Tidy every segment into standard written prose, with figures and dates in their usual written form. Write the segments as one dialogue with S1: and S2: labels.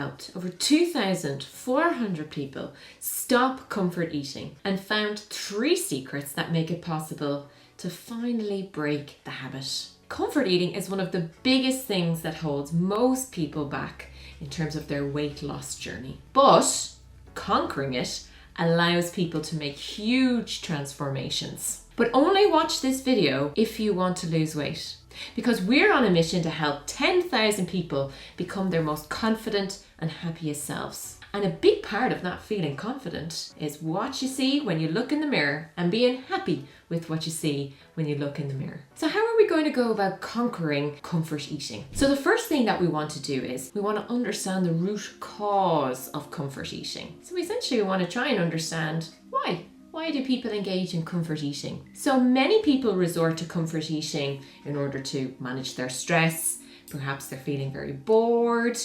S1: helped over 2,400 people stop comfort eating and found 3 secrets that make it possible to finally break the habit. Comfort eating is one of the biggest things that holds most people back in terms of their weight loss journey. But conquering it allows people to make huge transformations. But only watch this video if you want to lose weight, because we're on a mission to help 10,000 people become their most confident and happiest selves. And a big part of that feeling confident is what you see when you look in the mirror and being happy with what you see when you look in the mirror. So how are we going to go about conquering comfort eating? So the first thing that we want to do is we want to understand the root cause of comfort eating. So essentially we want to try and understand why. Why do people engage in comfort eating? So many people resort to comfort eating in order to manage their stress. Perhaps they're feeling very bored,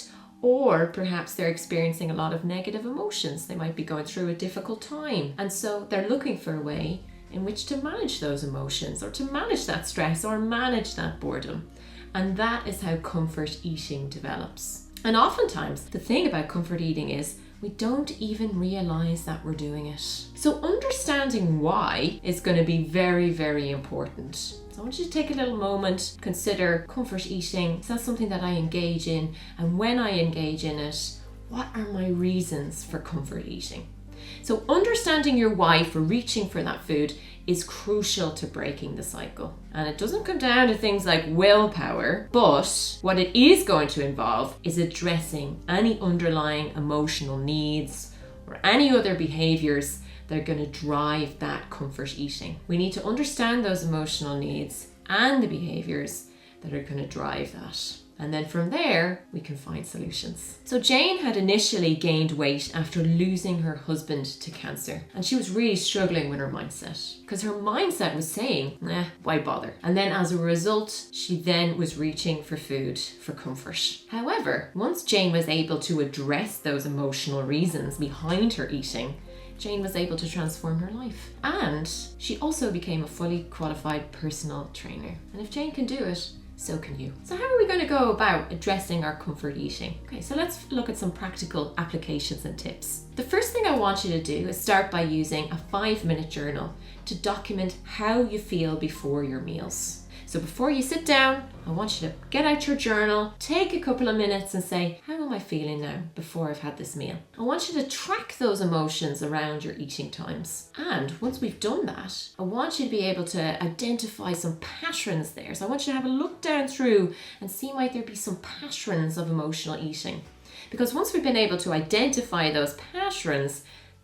S1: or perhaps they're experiencing a lot of negative emotions. They might be going through a difficult time. And so they're looking for a way in which to manage those emotions, or to manage that stress, or manage that boredom. And that is how comfort eating develops. And oftentimes, the thing about comfort eating is we don't even realize that we're doing it. So understanding why is going to be very, very important. So I want you to take a little moment, consider comfort eating. Is that something that I engage in? And when I engage in it, what are my reasons for comfort eating? So understanding your why for reaching for that food is crucial to breaking the cycle. And it doesn't come down to things like willpower, but what it is going to involve is addressing any underlying emotional needs or any other behaviors that are going to drive that comfort eating. We need to understand those emotional needs and the behaviors that are going to drive that. And then from there, we can find solutions. So Jane had initially gained weight after losing her husband to cancer. And she was really struggling with her mindset, because her mindset was saying, why bother? And then as a result, she then was reaching for food for comfort. However, once Jane was able to address those emotional reasons behind her eating, Jane was able to transform her life. And she also became a fully qualified personal trainer. And if Jane can do it, so can you. So how are we going to go about addressing our comfort eating? Okay, so let's look at some practical applications and tips. The first thing I want you to do is start by using a 5-minute journal to document how you feel before your meals. So before you sit down, I want you to get out your journal, take a couple of minutes and say, how am I feeling now before I've had this meal? I want you to track those emotions around your eating times. And once we've done that, I want you to be able to identify some patterns there. So I want you to have a look down through and see might there be some patterns of emotional eating. Because once we've been able to identify those patterns,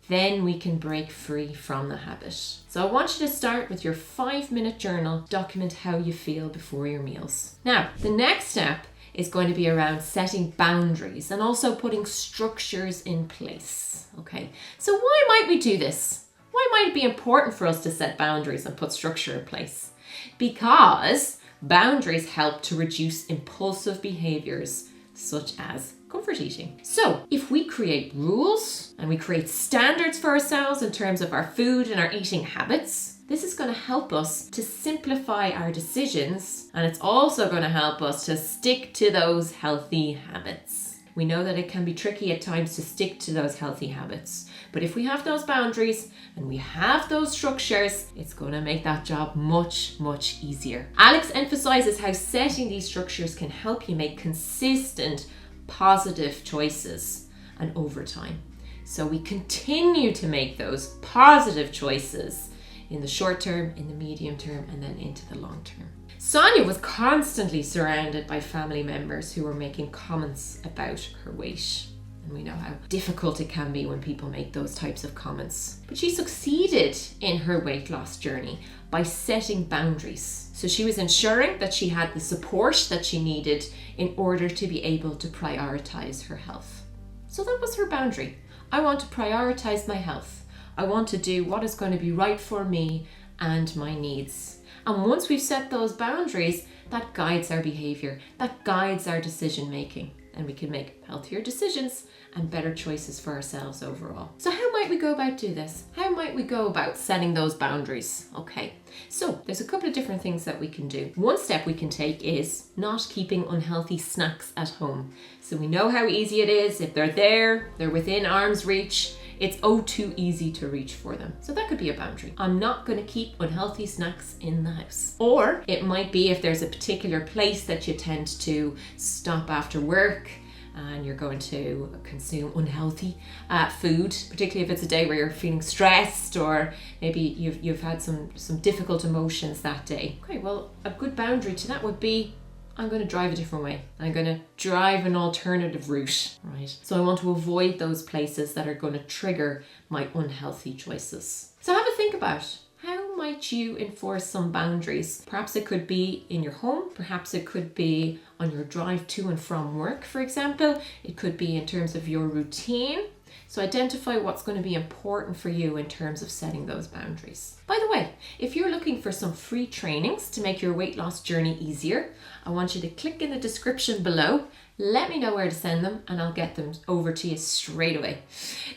S1: then we can break free from the habit. So I want you to start with your 5-minute journal, document how you feel before your meals. Now, the next step is going to be around setting boundaries and also putting structures in place. Okay, so why might we do this? Why might it be important for us to set boundaries and put structure in place? Because boundaries help to reduce impulsive behaviors such as comfort eating. So if we create rules and we create standards for ourselves in terms of our food and our eating habits, this is going to help us to simplify our decisions, and it's also going to help us to stick to those healthy habits. We know that it can be tricky at times to stick to those healthy habits, but if we have those boundaries and we have those structures, it's going to make that job much, much easier. Alex emphasizes how setting these structures can help you make consistent positive choices and over time. So we continue to make those positive choices in the short term, in the medium term, and then into the long term. Sonia was constantly surrounded by family members who were making comments about her weight. And we know how difficult it can be when people make those types of comments. But she succeeded in her weight loss journey by setting boundaries. So she was ensuring that she had the support that she needed in order to be able to prioritize her health. So that was her boundary. I want to prioritize my health. I want to do what is going to be right for me and my needs. And once we've set those boundaries, that guides our behavior, that guides our decision making. and we can make healthier decisions and better choices for ourselves overall. So how might we go about do this? How might we go about setting those boundaries? Okay, so there's a couple of different things that we can do. One step we can take is not keeping unhealthy snacks at home. So we know how easy it is. If they're there, they're within arm's reach, it's too easy to reach for them. So that could be a boundary. I'm not going to keep unhealthy snacks in the house. Or it might be if there's a particular place that you tend to stop after work and you're going to consume unhealthy food, particularly if it's a day where you're feeling stressed or maybe you've had some difficult emotions that day. Okay, well, a good boundary to that would be, I'm going to drive a different way. I'm going to drive an alternative route, right? So I want to avoid those places that are going to trigger my unhealthy choices. So have a think about, how might you enforce some boundaries? Perhaps it could be in your home. Perhaps it could be on your drive to and from work, for example. It could be in terms of your routine. So identify what's going to be important for you in terms of setting those boundaries. By the way, if you're looking for some free trainings to make your weight loss journey easier, I want you to click in the description below. Let me know where to send them and I'll get them over to you straight away.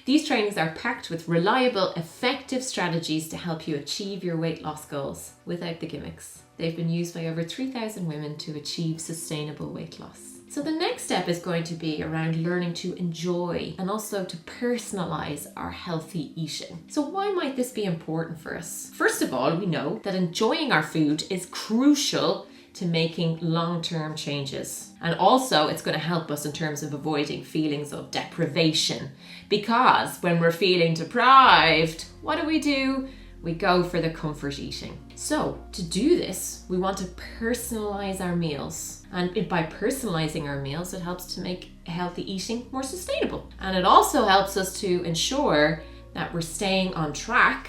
S1: These trainings are packed with reliable, effective strategies to help you achieve your weight loss goals without the gimmicks. They've been used by over 3,000 women to achieve sustainable weight loss. So the next step is going to be around learning to enjoy and also to personalize our healthy eating. So why might this be important for us? First of all, we know that enjoying our food is crucial to making long-term changes. And also it's going to help us in terms of avoiding feelings of deprivation, because when we're feeling deprived, what do? We go for the comfort eating. So to do this, we want to personalize our meals. And by personalizing our meals, it helps to make healthy eating more sustainable. And it also helps us to ensure that we're staying on track,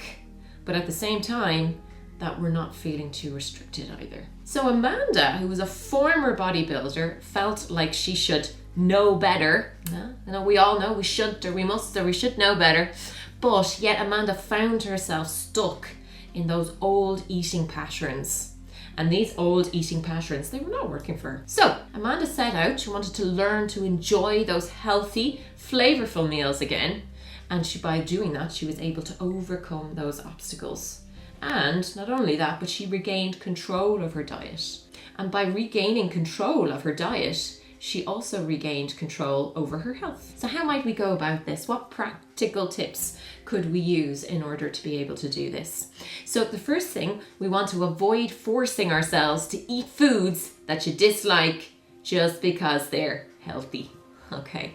S1: but at the same time, that we're not feeling too restricted either. So Amanda, who was a former bodybuilder, felt like she should know better. You know, we all know we should, or we must, or we should know better. But yet Amanda found herself stuck in those old eating patterns. And these old eating patterns, they were not working for her. So Amanda set out, she wanted to learn to enjoy those healthy, flavorful meals again. And by doing that, she was able to overcome those obstacles. And not only that, but she regained control of her diet. And by regaining control of her diet, she also regained control over her health. So how might we go about this? What practical tips could we use in order to be able to do this? So the first thing, we want to avoid forcing ourselves to eat foods that you dislike just because they're healthy, okay?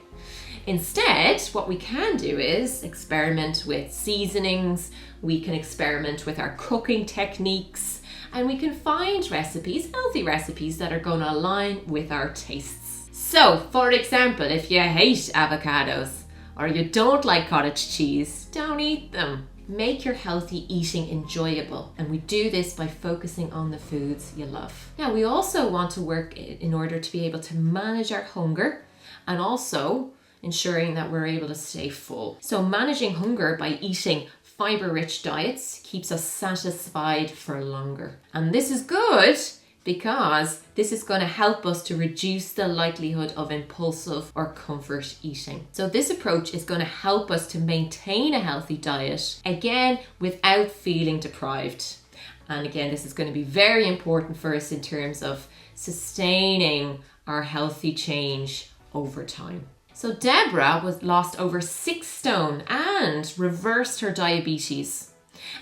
S1: Instead, what we can do is experiment with seasonings, we can experiment with our cooking techniques, and we can find recipes, healthy recipes that are going to align with our tastes. So, for example, if you hate avocados or you don't like cottage cheese, don't eat them. Make your healthy eating enjoyable, and we do this by focusing on the foods you love. Now, we also want to work in order to be able to manage our hunger and also ensuring that we're able to stay full. So managing hunger by eating fiber-rich diets keeps us satisfied for longer. And this is good because this is going to help us to reduce the likelihood of impulsive or comfort eating. So this approach is going to help us to maintain a healthy diet, again, without feeling deprived. And again, this is going to be very important for us in terms of sustaining our healthy change over time. So Deborah lost over 6 stone and reversed her diabetes.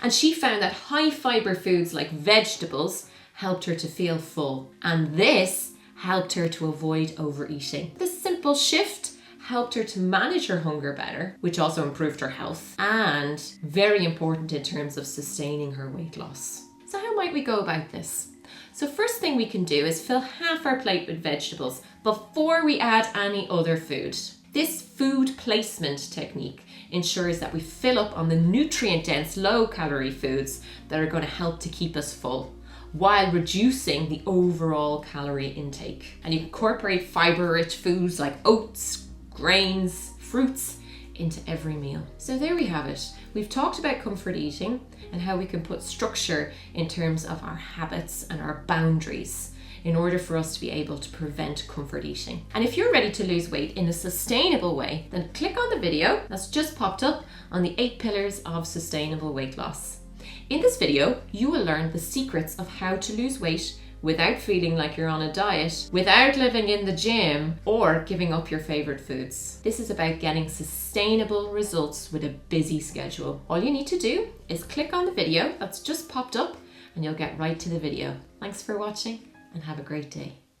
S1: And she found that high fiber foods like vegetables helped her to feel full. And this helped her to avoid overeating. This simple shift helped her to manage her hunger better, which also improved her health, and very important in terms of sustaining her weight loss. So how might we go about this? So first thing we can do is fill half our plate with vegetables before we add any other food. This food placement technique ensures that we fill up on the nutrient-dense, low-calorie foods that are going to help to keep us full, while reducing the overall calorie intake. And you incorporate fiber-rich foods like oats, grains, fruits into every meal. So there we have it. We've talked about comfort eating and how we can put structure in terms of our habits and our boundaries in order for us to be able to prevent comfort eating. And if you're ready to lose weight in a sustainable way, then click on the video that's just popped up on the 8 pillars of sustainable weight loss. In this video, you will learn the secrets of how to lose weight without feeling like you're on a diet, without living in the gym, or giving up your favorite foods. This is about getting sustainable results with a busy schedule. All you need to do is click on the video that's just popped up and you'll get right to the video. Thanks for watching and have a great day.